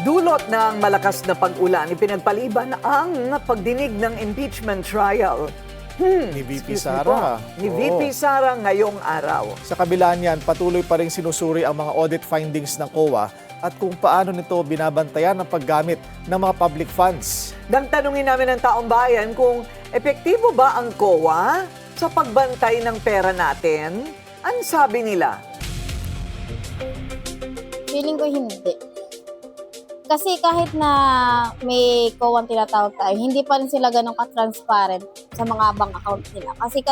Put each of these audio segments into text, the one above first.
Dulot ng malakas na pag-ulan, ipinagpaliban ang pagdinig ng impeachment trial. Ni VP Excuse me Sara. po. Ni VP Sara ngayong araw. Sa kabila niyan, patuloy pa rin sinusuri ang mga audit findings ng COA at kung paano nito binabantayan ang paggamit ng mga public funds. Tanungin namin ng taong bayan kung epektibo ba ang COA sa pagbantay ng pera natin? Ano sabi nila? Feeling ko hindi. Kasi kahit na may COA tinatawag tayo, hindi pa rin sila ganun ka-transparent sa mga bank account nila. Kasi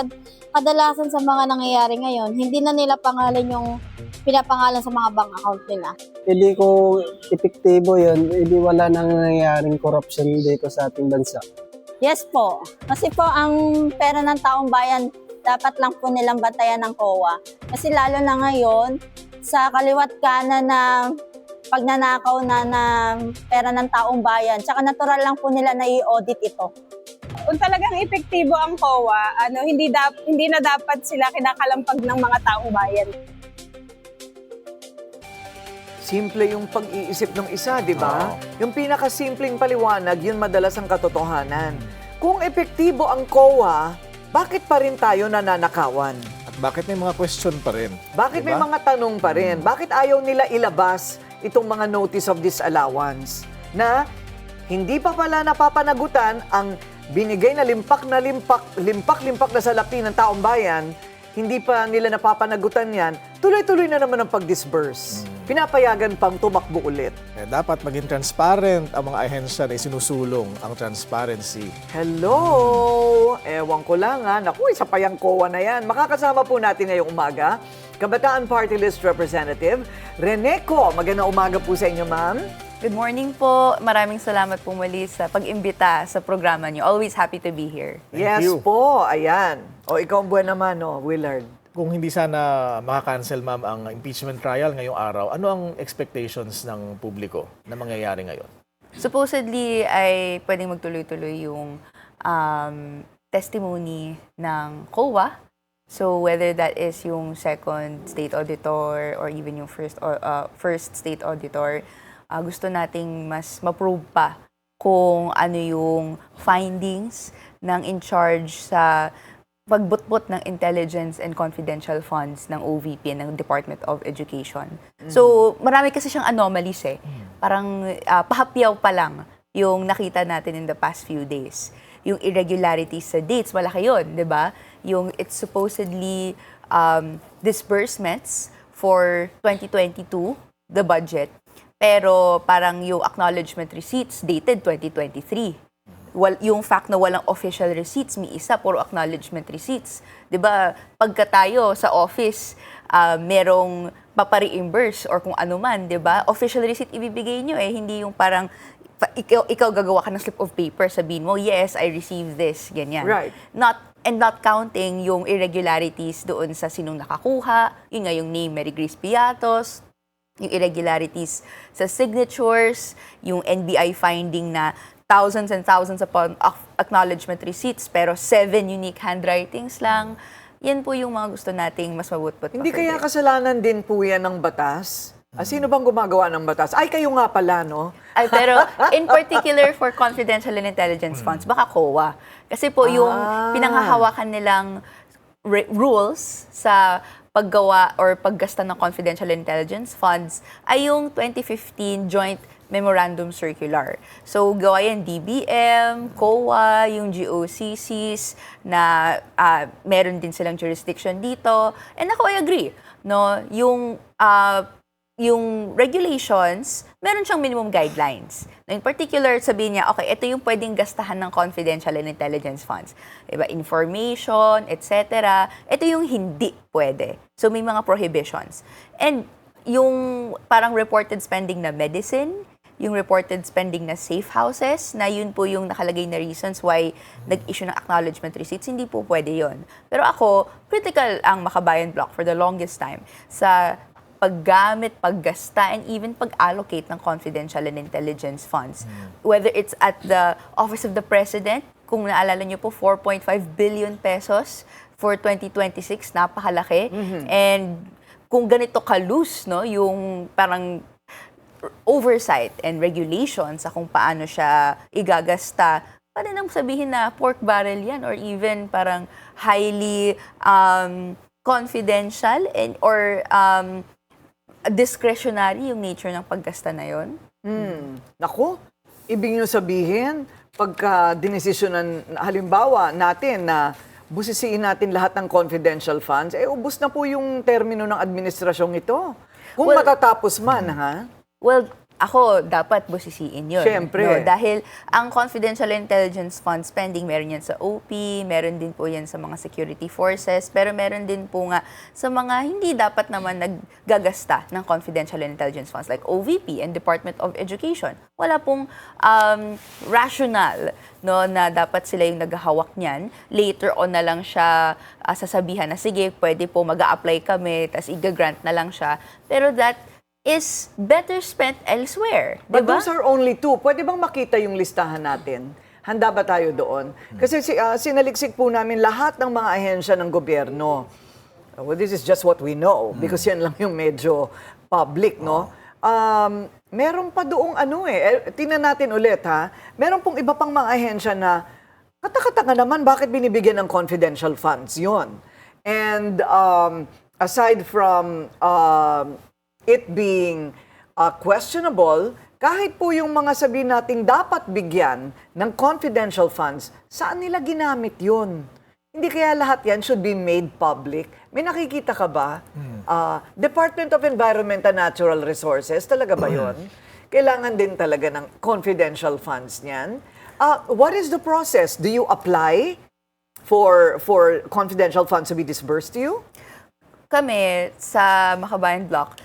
kadalasan sa mga nangyayari ngayon, hindi na nila pangalan yung pinapangalan sa mga bank account nila. Hindi ko epektibo yun, hindi wala nang nangyayaring corruption dito sa ating bansa. Yes po. Kasi po ang pera ng taong bayan, dapat lang po nilang bantayan ng COA. Kasi lalo na ngayon, sa kaliwat kanan na pagnanakaw na ng pera ng taong bayan, tsaka natural lang po nila na i-audit ito. Kung talagang epektibo ang COA, hindi na dapat sila kinakalampag ng mga taong bayan. Simple yung pag-iisip ng isa, di ba? Oo. Yung pinakasimpleng paliwanag, yun madalas ang katotohanan. Kung epektibo ang COA, bakit pa rin tayo nananakawan? At bakit may mga question pa rin? Bakit may Diba? mga tanong pa rin? Bakit ayaw nila ilabas itong mga notice of disallowance na hindi pa pala napapanagutan ang binigay na limpak na salapi ng taong bayan, hindi pa nila napapanagutan yan, tuloy-tuloy na naman ang pag-disburse. Pinapayagan pang tumakbo ulit. Eh, dapat maging transparent ang mga ahensya na isinusulong ang transparency. Hello! Ewan ko lang ha. Naku, isa pa yung COA na yan. Makakasama po natin ngayong umaga, Kabataan Party List Representative Rene Co. Magandang umaga po sa inyo, ma'am. Good morning po. Maraming salamat po muli sa pag-imbita sa programa niyo. Always happy to be here. Yes you. po, ayan. O ikaw ang buwan naman, no, Willard. Kung hindi sana makakancel, ma'am, ang impeachment trial ngayong araw, ano ang expectations ng publiko na mangyayari ngayon? Supposedly ay pwedeng magtuloy-tuloy yung testimony ng COA. So whether that is yung second state auditor or even yung first state auditor, gusto nating mas ma-probe pa kung ano yung findings ng in charge sa pagbutbut ng intelligence and confidential funds ng OVP, ng Department of Education. So marami kasi siyang anomalies eh. Parang pahapyaw pa lang yung nakita natin in the past few days. Yung irregularities sa dates, malaki yun, di ba? Yung it's supposedly disbursements for 2022, the budget, pero parang yung acknowledgement receipts dated 2023. Yung fact na walang official receipts, may isa, puro acknowledgement receipts. Di ba, pagka tayo sa office, merong papare-imburse or kung ano man, di ba? Official receipt ibibigay nyo eh, hindi yung parang ikaw gagawa ka ng slip of paper, sabihin mo, yes, I received this, ganyan. Right. Not counting yung irregularities doon sa sinong nakakuha, yun nga yung name, Mary Grace Piatos, yung irregularities sa signatures, yung NBI finding na thousands and thousands upon acknowledgement receipts, pero 7 unique handwritings lang. Yan po yung mga gusto nating mas mabutbut. Hindi kaya kasalanan din po yan ng batas? Sino bang gumagawa ng batas? Ay, kayo nga pala, no? Ay, pero in particular for confidential and intelligence funds, baka COA. Kasi po yung pinanghahawakan nilang rules sa paggawa or paggasta ng confidential and intelligence funds ay yung 2015 Joint Memorandum Circular. So, gawa yan DBM, COA, yung GOCCs na meron din silang jurisdiction dito. And ako, I agree. No? Yung regulations, meron siyang minimum guidelines. In particular, sabihin niya, okay, ito yung pwedeng gastahan ng confidential and intelligence funds. Diba? Information, etc. Ito yung hindi pwede. So, may mga prohibitions. And yung parang reported spending na medicine, yung reported spending na safe houses, na yun po yung nakalagay na reasons why nag-issue ng acknowledgement receipts, hindi po pwede yun. Pero ako, critical ang Makabayan Block for the longest time sa paggamit, paggasta, and even pag-allocate ng confidential and intelligence funds. Whether it's at the Office of the President, kung naalala niyo po, 4.5 billion pesos for 2026, napakalaki. And kung ganito ka-loose, no, yung parang oversight and regulation sa kung paano siya igagasta, pwede nang sabihin na pork barrel yan or even parang highly confidential or discretionary yung nature ng paggasta na yon. Naku, ibig nyo sabihin, pagka dinesisyonan, halimbawa natin na busisiin natin lahat ng confidential funds, ubos na po yung termino ng administrasyong ito. Kung Well, matatapos man, ha? Well, ako dapat busisiin yun. Siyempre. No? Dahil ang confidential intelligence fund spending, meron yan sa OP, meron din po yan sa mga security forces, pero meron din po nga sa mga hindi dapat naman naggagasta ng confidential intelligence funds like OVP and Department of Education. Wala pong rational, no, na dapat sila yung naghahawak niyan. Later on na lang siya sasabihan na sige, pwede po mag-a-apply kami, tas i-grant na lang siya. Pero that is better spent elsewhere. But Diba? those are only two. Pwede bang makita yung listahan natin? Handa ba tayo doon? Kasi sinaliksik po namin lahat ng mga ahensya ng gobyerno. Well, this is just what we know because yan lang yung medyo public, no? Meron pa doong tingnan natin ulit, ha? Meron pong iba pang mga ahensya na katakataka naman bakit binibigyan ng confidential funds yon. And aside from it being questionable, kahit po yung mga sabihin nating dapat bigyan ng confidential funds, saan nila ginamit yun? Hindi kaya lahat yan should be made public? May nakikita ka ba? Department of Environment and Natural Resources, talaga ba yun? Kailangan din talaga ng confidential funds niyan. What is the process? Do you apply for confidential funds to be disbursed to you? Kami sa Makabayan Block,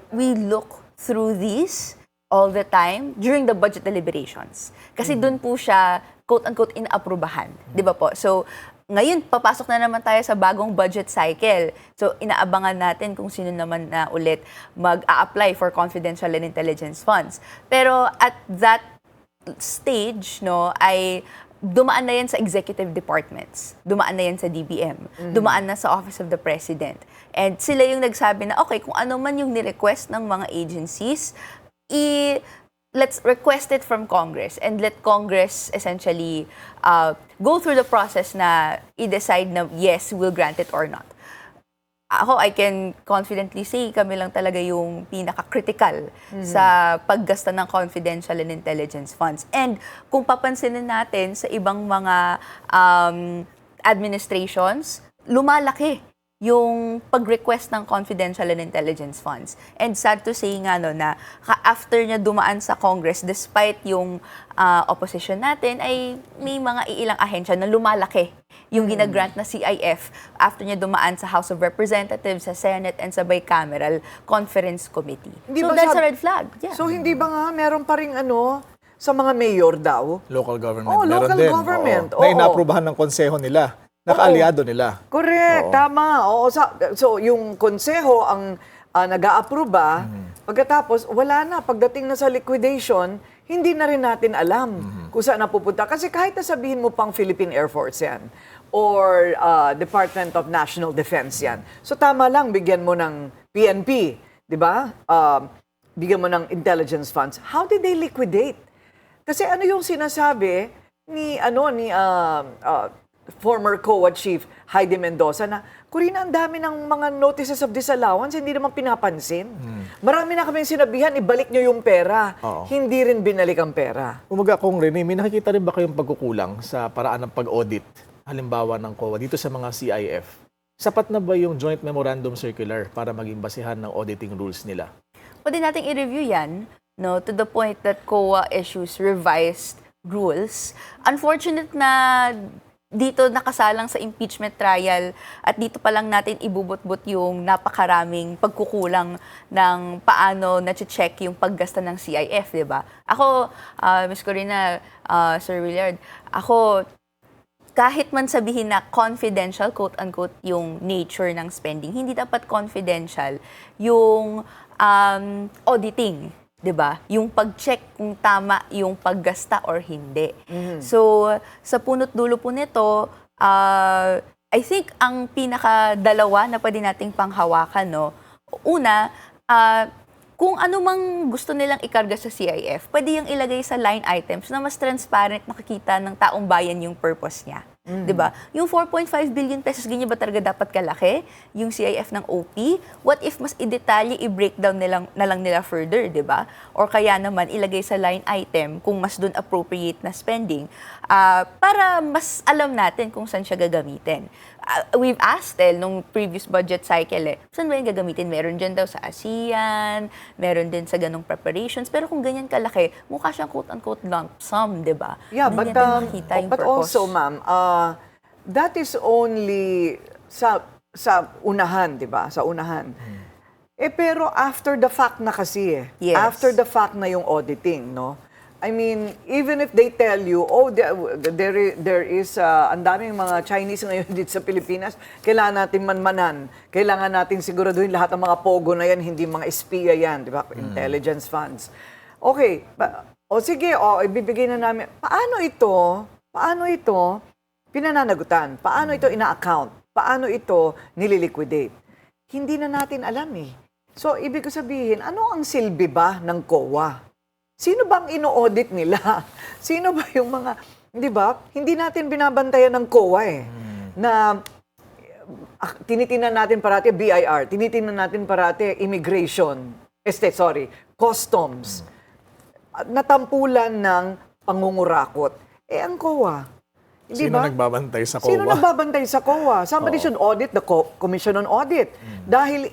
we look through these all the time during the budget deliberations. Kasi doon po siya, quote-unquote, inaaprubahan. Di ba po? So, ngayon, papasok na naman tayo sa bagong budget cycle. So, inaabangan natin kung sino naman na ulit mag-a-apply for confidential and intelligence funds. Pero at that stage, no, ay dumaan na yan sa executive departments, dumaan na yan sa DBM, dumaan na sa Office of the President. And sila yung nagsabi na, okay, kung ano man yung nirequest ng mga agencies, let's request it from Congress and let Congress essentially go through the process na i-decide na yes, we'll grant it or not. Ako, I can confidently say kami lang talaga yung pinaka-critical sa paggasta ng confidential and intelligence funds. And kung papansinin natin sa ibang mga administrations, lumalaki yung pag-request ng confidential and intelligence funds. And sad to say nga no, na after niya dumaan sa Congress, despite yung opposition natin, ay may mga iilang ahensya na lumalaki yung ginagrant na CIF after niya dumaan sa House of Representatives, sa Senate, and sa Bicameral Conference Committee. Hindi So ba that's sabi- a red flag. Yeah. So hindi ba nga meron pa ring sa mga mayor daw? Local government. Oh, Meron local din. government. Oo. Na Oo. inaaprubahan ng konseho nila. Nakaalyado nila. Correct, Oo. tama. Oo, so yung konseho ang nag-a-aproba, pagkatapos wala na. Pagdating na sa liquidation, hindi na rin natin alam kung saan napupunta. Kasi kahit nasabihin mo pang Philippine Air Force yan, or Department of National Defense yan. So tama lang, bigyan mo ng PNP, di ba? Bigyan mo ng intelligence funds. How did they liquidate? Kasi ano yung sinasabi ni former COA chief Heidi Mendoza na, Corina, ang dami ng mga notices of disallowance, hindi naman pinapansin. Marami na kaming sinabihan, ibalik nyo yung pera. Oo. Hindi rin binalik ang pera. Umaga kong Rene, may nakikita rin ba kayong pagkukulang sa paraan ng pag-audit, halimbawa ng COA, dito sa mga CIF? Sapat na ba yung Joint Memorandum Circular para maging basihan ng auditing rules nila? Pwede nating i-review yan, no, to the point that COA issues revised rules. Unfortunate na dito nakasalang sa impeachment trial at dito pa lang natin ibubot-bot yung napakaraming pagkukulang ng paano na-check yung paggasta ng CIF, di ba? Ako, Ms. Corina, Sir Willard, ako, kahit man sabihin na confidential, quote-unquote, yung nature ng spending, hindi dapat confidential yung auditing, 'di ba? Yung pag-check kung tama yung paggasta or hindi. So, sa punot dulo po nito, I think ang pinakadalawa na pwede nating panghawakan, no. Una, kung ano mang gusto nilang ikarga sa CIF, pwede yung ilagay sa line items na mas transparent, nakikita ng taong bayan yung purpose niya. 'Di ba? Yung 4.5 billion pesos, ganyan ba talaga dapat kalaki? Yung CIF ng OP? What if mas i-detalye, i-breakdown na lang nila further, 'di ba? Or kaya naman ilagay sa line item kung mas doon appropriate na spending para mas alam natin kung saan siya gagamitin. We've asked nung previous budget cycle saan ba yung gagamitin? Meron dyan daw sa ASEAN, meron din sa ganong preparations, pero kung ganyan kalaki, mukha siyang quote-unquote lump sum, 'di ba? Yeah, Hindi but, natin makita yung but purpose. also, ma'am, that is only sa unahan, di ba? Sa unahan. Pero after the fact na kasi Yes. After the fact na yung auditing, no? I mean, even if they tell you, there is, ang daming mga Chinese ngayon dito sa Pilipinas, kailangan natin manmanan, kailangan natin siguraduhin lahat ng mga pogo na yan, hindi mga espiya yan, di ba? Intelligence funds. Okay, sige, ibibigay na namin. Paano ito pinananagutan? Paano ito ina-account? Paano ito nililiquidate? Hindi na natin alam eh. So, ibig ko sabihin, ano ang silbi ba ng COA? Sino bang ino-audit nila? Sino ba yung mga, di ba? Hindi natin binabantayan ng COA eh. Na tinitingnan natin parati BIR, tinitingnan natin parati immigration, customs, natampulan ng pangungurakot. Ang COA, di Sino ba? nagbabantay sa COA? Sino nagbabantay sa COA? Somebody should audit the Commission on Audit. Dahil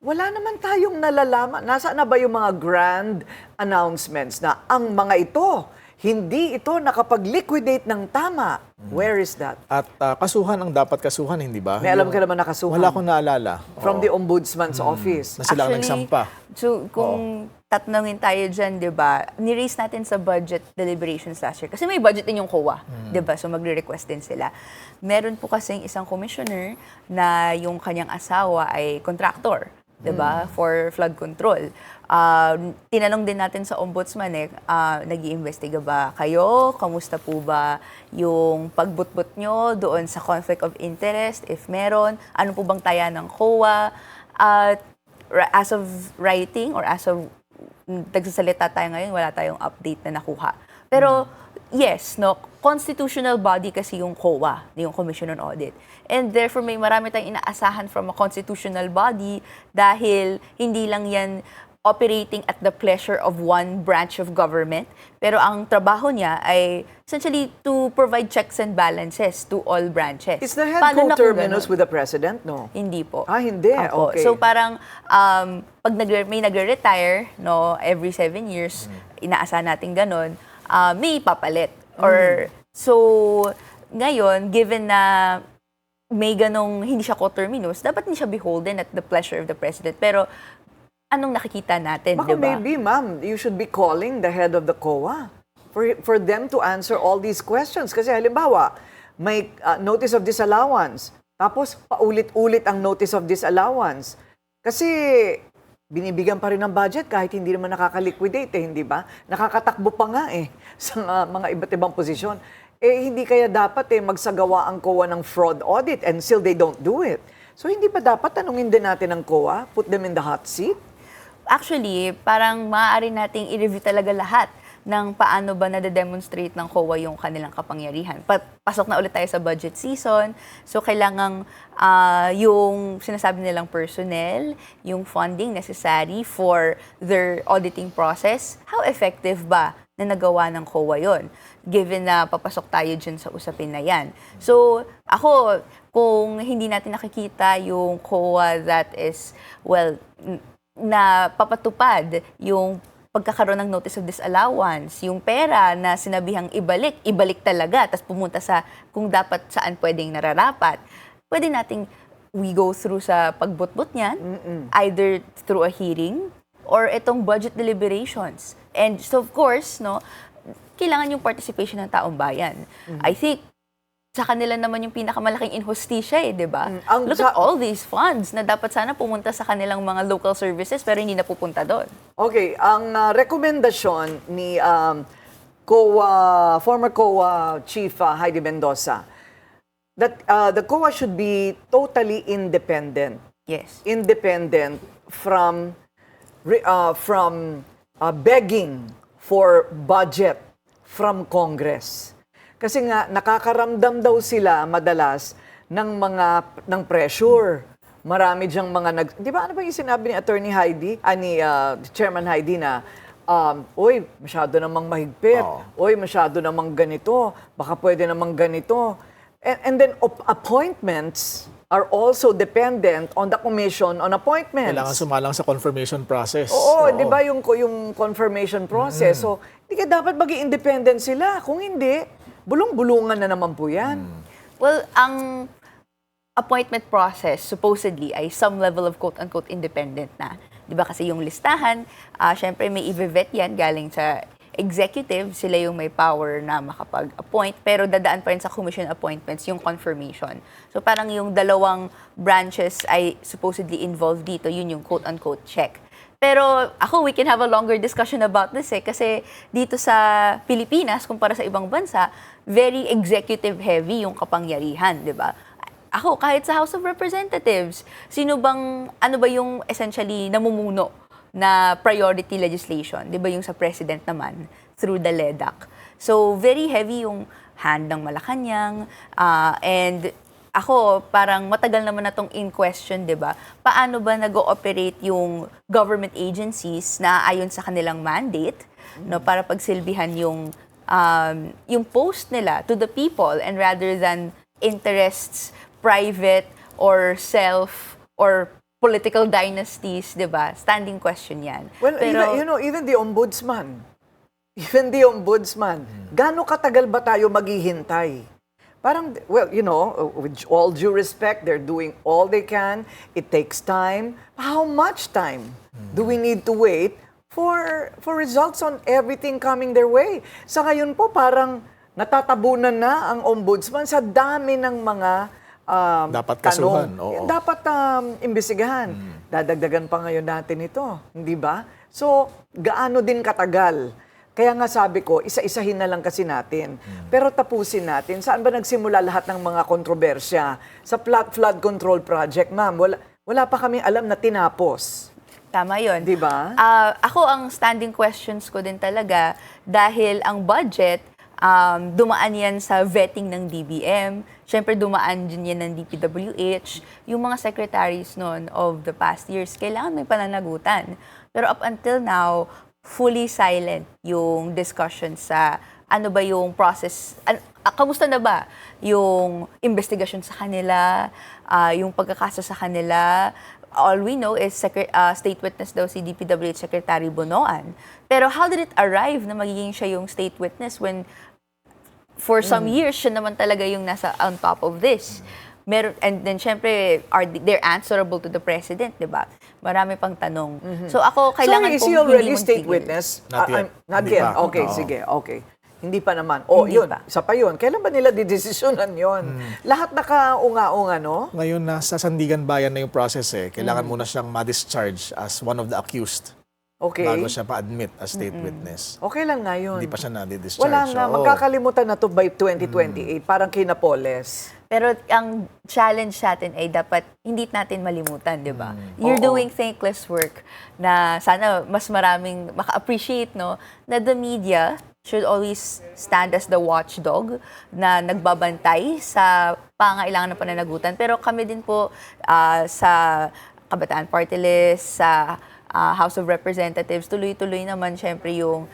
wala naman tayong nalalaman. Nasaan na ba yung mga grand announcements na ang mga ito, hindi ito nakapag-liquidate ng tama? Where is that? At kasuhan ang dapat kasuhan, hindi ba? May alam ka naman nakasuhan. Wala akong naalala. From the Ombudsman's office. Na sila ang Actually, nagsampa. So, kung tatanungin tayo dyan, di ba, ni-raise natin sa budget deliberations last year. Kasi may budget din yung COA, di ba? So, magre-request din sila. Meron po kasing isang commissioner na yung kanyang asawa ay contractor, di ba? For flood control. Tinanong din natin sa ombudsman nag-iimbestiga ba kayo? Kamusta po ba yung pagbutbut nyo doon sa conflict of interest? If meron, ano po bang taya ng COA? As of writing or as of nagsasalita tayo ngayon, wala tayong update na nakuha. Pero yes, no, constitutional body kasi yung COA, yung Commission on Audit. And therefore, may marami tayong inaasahan from a constitutional body dahil hindi lang yan operating at the pleasure of one branch of government. Pero ang trabaho niya ay essentially to provide checks and balances to all branches. Is the head Paano na kung co-terminus ganun? with the President? No. Hindi po. Hindi. Opo. Okay. So parang pag may nagre-retire, no, every 7 years, inaasahan natin ganun, may papalit. Or so ngayon, given na may ganong hindi siya co-terminus, dapat hindi siya beholden at the pleasure of the President. Pero anong nakikita natin, Baka di ba? maybe, ma'am, you should be calling the head of the COA for them to answer all these questions. Kasi halimbawa, may notice of disallowance, tapos paulit-ulit ang notice of disallowance. Kasi binibigyan pa rin ng budget kahit hindi naman nakaka-liquidate, hindi ba? Nakakatakbo pa nga sa mga iba't ibang posisyon. Hindi kaya dapat magsagawa ang COA ng fraud audit and still they don't do it. So hindi ba dapat tanungin din natin ang COA, put them in the hot seat? Actually, parang maaari nating i-review talaga lahat ng paano ba nade-demonstrate ng COA yung kanilang kapangyarihan. Pasok na ulit tayo sa budget season, so kailangang yung sinasabi nilang personnel, yung funding necessary for their auditing process, how effective ba na nagawa ng COA yon, given na papasok tayo dyan sa usapin na yan. So, ako, kung hindi natin nakikita yung COA that is, well, na papatupad yung pagkakaroon ng notice of disallowance, yung pera na sinabihang ibalik talaga, tapos pumunta sa kung dapat saan pwedeng nararapat, pwede nating we go through sa pagbutbut niyan, either through a hearing or itong budget deliberations. And so of course, no, kailangan yung participation ng taong bayan. I think sa kanila naman yung pinakamalaking inhustisya di ba? Look at all these funds na dapat sana pumunta sa kanilang mga local services pero hindi napupunta doon. Okay, ang rekomendasyon ni former COA Chief Heidi Mendoza, that the COA should be totally independent. Yes. Independent from begging for budget from Congress. Kasi nga nakakaramdam daw sila madalas ng pressure. Marami diyang mga 'di ba ano ba yung sinabi ni Attorney Heidi, Chairman Heidi na oy, masyado namang mahigpit. Oy, masyado namang ganito. Baka pwede namang ganito. And then appointments are also dependent on the Commission on Appointments. Kailangan sumalang sa confirmation process. Oo, 'di ba yung confirmation process. So, hindi ka dapat maging independent sila. Kung hindi, bulong-bulungan na naman po 'yan. Well, ang appointment process supposedly ay some level of quote-unquote independent na. Di ba kasi yung listahan, syempre may i-vet yan galing sa executive, sila yung may power na makapag-appoint, pero dadaan pa rin sa commission appointments yung confirmation. So parang yung dalawang branches ay supposedly involved dito, yun yung quote-unquote check. Pero ako, we can have a longer discussion about this kasi dito sa Pilipinas, kumpara sa ibang bansa, very executive heavy yung kapangyarihan, di ba? Ako, kahit sa House of Representatives, ano ba yung essentially namumuno na priority legislation? Di ba yung sa President naman, through the LEDAC. So, very heavy yung hand ng Malacanang. And ako, parang matagal naman na tong in question, di ba? Paano ba nag-ooperate yung government agencies na ayon sa kanilang mandate, no, para pagsilbihan yung post nila to the people and rather than interests, private or self or political dynasties, 'di ba? Standing question 'yan. Well, Pero even the ombudsman. Even the ombudsman. Gaano katagal ba tayo maghihintay? Parang, well, with all due respect, they're doing all they can. It takes time. How much time do we need to wait for results on everything coming their way? Sa ngayon po, parang natatabunan na ang ombudsman sa dami ng mga dapat kasuhan. tanong. Dapat imbestigahan. Dadagdagan pa ngayon natin ito, hindi ba? So, gaano din katagal? Kaya nga sabi ko, isa-isahin na lang kasi natin. Pero tapusin natin. Saan ba nagsimula lahat ng mga kontrobersya? Sa flood control project, ma'am. Wala pa kami alam na tinapos. tama 'yon. Di ba? Ako ang standing questions ko din talaga dahil ang budget dumaan yan sa vetting ng DBM. Siyempre, dumaan din yan ng DPWH. Yung mga secretaries noon of the past years, kailangan may pananagutan. Pero up until now, fully silent yung discussion sa ano ba yung process, kamusta na ba yung investigasyon sa kanila, yung pagkakaso sa kanila. All we know is state witness daw si DPWH Secretary Bonoan. Pero how did it arrive na magiging siya yung state witness when for some years, siya naman talaga yung nasa on top of this. And then, syempre, they're answerable to the president, di ba? Marami pang tanong. So, ako, kailangan so, is he already hindi state magtigil. witness? Not yet. Not Hindi yet. pa. Okay, Oo. sige. Okay. Hindi pa naman. Oh, Hindi yun. pa. Isa pa yun. Kailan ba nila didesisyonan yun? Lahat nakaunga-unga, no? Ngayon, nasa Sandigan Bayan na yung process eh. Kailangan muna siyang ma-discharge as one of the accused Okay. bago siya pa-admit as state witness. Okay lang nga yun. Hindi pa siya na-discharge. Wala nga. Oo. Magkakalimutan na to by 2028. Parang kina Poles. Pero ang challenge natin ay dapat hindi natin malimutan, di ba? You're Oo. doing thankless work na sana mas maraming maka-appreciate, no? Na the media should always stand as the watchdog na nagbabantay sa pangailangan ng pananagutan. Pero kami din po sa Kabataan Party List, sa House of Representatives, tuloy-tuloy naman syempre yung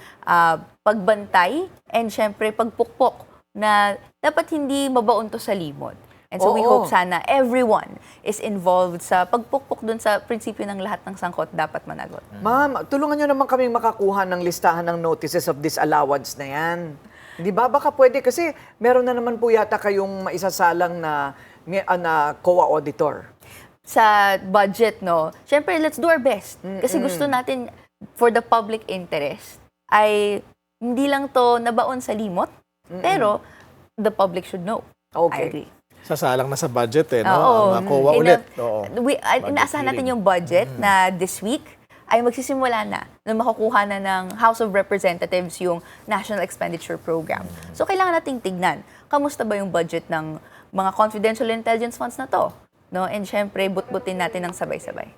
pagbantay and syempre pagpukpok na dapat hindi mabaon to sa limot. And so we Oo. hope sana everyone is involved sa pagpukpok dun sa prinsipyo ng lahat ng sangkot dapat managot. Ma'am, tulungan nyo naman kaming makakuha ng listahan ng notices of disallowance na yan. Di ba? Baka pwede kasi meron na naman po yata kayong maisasalang na COA auditor. Sa budget, no, syempre, let's do our best. Kasi gusto natin, for the public interest, ay hindi lang to nabaon sa limot, pero the public should know. Okay. I agree. Sasalang na sa budget eh, no? Oo. Ang COA ulit. Oo. Inaasahan natin hearing. yung budget na this week ay magsisimula na makukuha na ng House of Representatives yung National Expenditure Program. So, kailangan nating tignan, kamusta ba yung budget ng mga confidential intelligence funds na to? No? And syempre, but-butin natin ng sabay-sabay.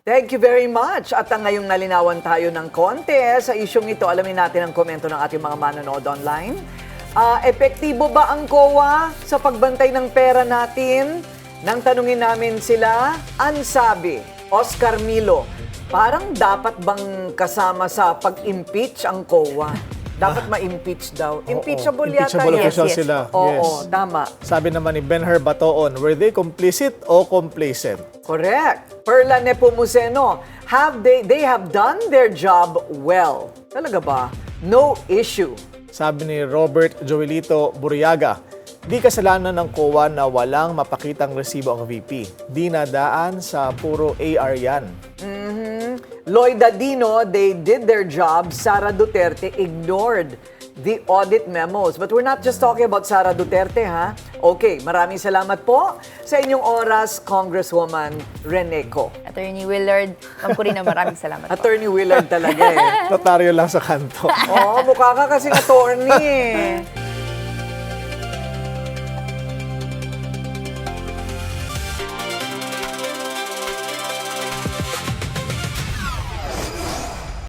Thank you very much. At ngayong nalinawan tayo ng konti sa isyong ito, alamin natin ang komento ng ating mga manonood online. Epektibo ba ang COA sa pagbantay ng pera natin? Nang tanungin namin sila, ang sabi, Oscar Milo, parang dapat bang kasama sa pag-impeach ang COA? Dapat ma-impeach daw. Impeachable yata Impeachable yan. official Yes, yes. sila. Oo, tama. Sabi naman ni Benher Batoon, were they complicit o complacent? Correct. Perla Nepomuceno, they have done their job well. Talaga ba? No issue. Sabi ni Robert Joelito Buriaga, di kasalanan ng COA na walang mapakitang resibo ang VP. Di nadaan sa puro AR yan. Lloyd Adino, they did their job. Sara Duterte ignored the audit memos. But we're not just talking about Sara Duterte, ha? Okay, maraming salamat po sa inyong oras, Congresswoman Reneco. Attorney Willard, Ma'am Corina, maraming salamat po. Attorney Willard talaga eh. Notaryo lang sa kanto. Oo, mukha ka kasing attorney eh.